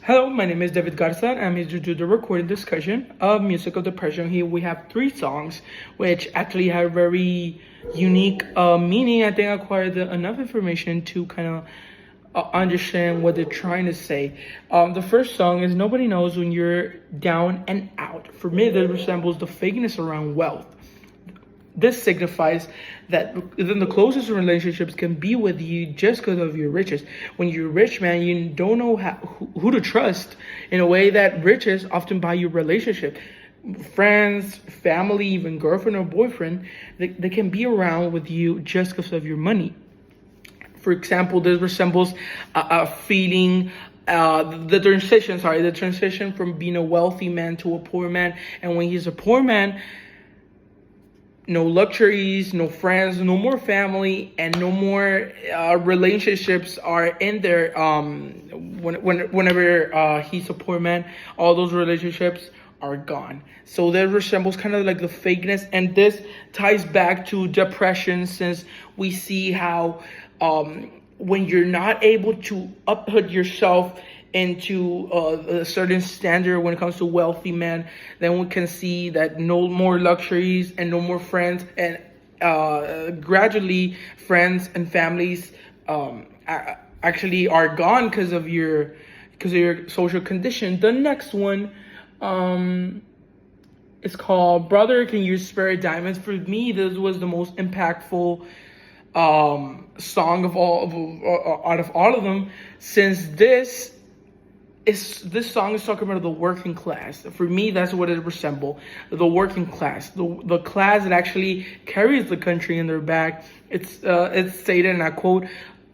Hello, my name is David Garza, and I'm here to do the recorded discussion of Musical Depression. Here we have three songs, which actually have very unique meaning. I think I acquired enough information to kind of understand what they're trying to say. The first song is Nobody Knows When You're Down and Out. For me, that resembles the fakeness around wealth. This signifies that even the closest relationships can be with you just because of your riches. When you're rich, man, you don't know who to trust in a way that riches often buy you relationship. Friends, family, even girlfriend or boyfriend, they can be around with you just because of your money. For example, this resembles a feeling the transition from being a wealthy man to a poor man. And when he's a poor man, no luxuries, no friends, no more family, and no more relationships are in there. Whenever he's a poor man, all those relationships are gone. So that resembles kind of like the fakeness, and this ties back to depression, since we see how when you're not able to uphold yourself into a certain standard when it comes to wealthy men, then we can see that no more luxuries and no more friends, and gradually friends and families actually are gone because of your social condition. The next one is called Brother, Can You Spare Diamonds? For me, this was the most impactful song out of all of them, since this song is talking about the working class. For me, that's what it resembles. The working class. The class that actually carries the country in their back. It's stated, and I quote,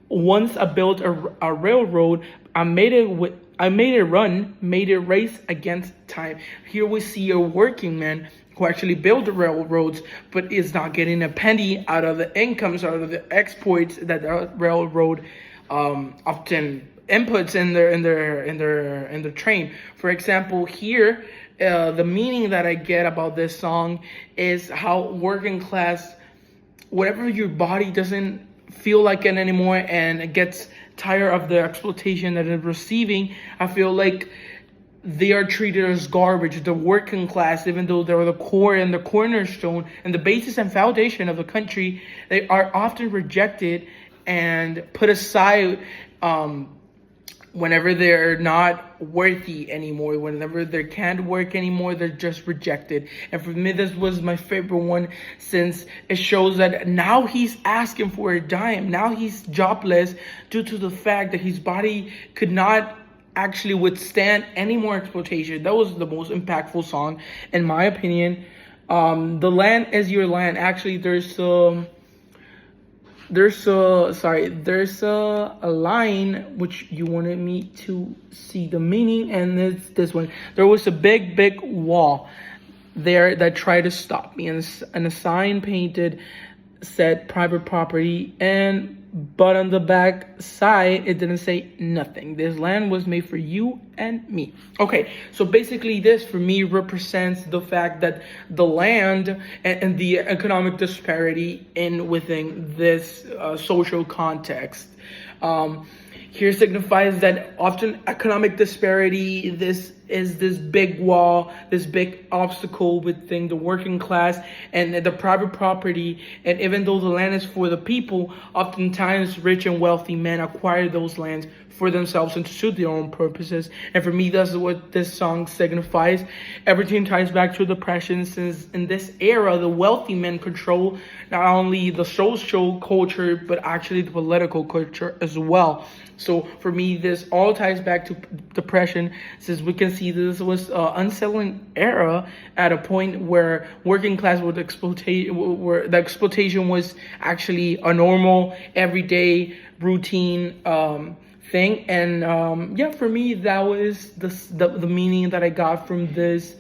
"Once I built a railroad, I made it run, made it race against time." Here we see a working man who actually built the railroads, but is not getting a penny out of the incomes, out of the exports that the railroad often inputs in their train. For example, here the meaning that I get about this song is how working class, whatever your body doesn't feel like it anymore and it gets tired of the exploitation that it's receiving, I feel like they are treated as garbage. The working class, even though they're the core and the cornerstone and the basis and foundation of the country, they are often rejected and put aside whenever they're not worthy anymore, whenever they can't work anymore, they're just rejected. And for me, this was my favorite one, since it shows that now he's asking for a dime. Now he's jobless due to the fact that his body could not actually withstand any more exploitation. That was the most impactful song, in my opinion. The Land Is Your Land. Actually, there's a line which you wanted me to see the meaning, and it's this one. There was a big wall there that tried to stop me, and a sign painted said private property, but on the back side it didn't say nothing. This land was made for you and me. Okay, so basically this for me represents the fact that the land and the economic disparity within this social context. Here signifies that often economic disparity, this big wall, this big obstacle within the working class and the private property. And even though the land is for the people, oftentimes rich and wealthy men acquire those lands for themselves and to suit their own purposes. And for me, that's what this song signifies. Everything ties back to depression, since in this era, the wealthy men control not only the social culture, but actually the political culture as well. So for me, this all ties back to depression, since we can see this was an unsettling era at a point where working class would where the exploitation was actually a normal, everyday, routine thing. And for me, that was the meaning that I got from this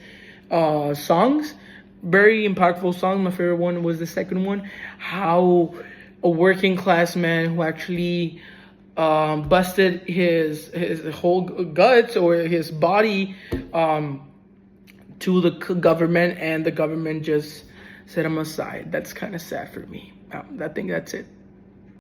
songs. Very impactful song. My favorite one was the second one, how a working class man who actually busted his whole guts or his body to the government, and the government just set him aside. That's kind of sad for me. I think that's it.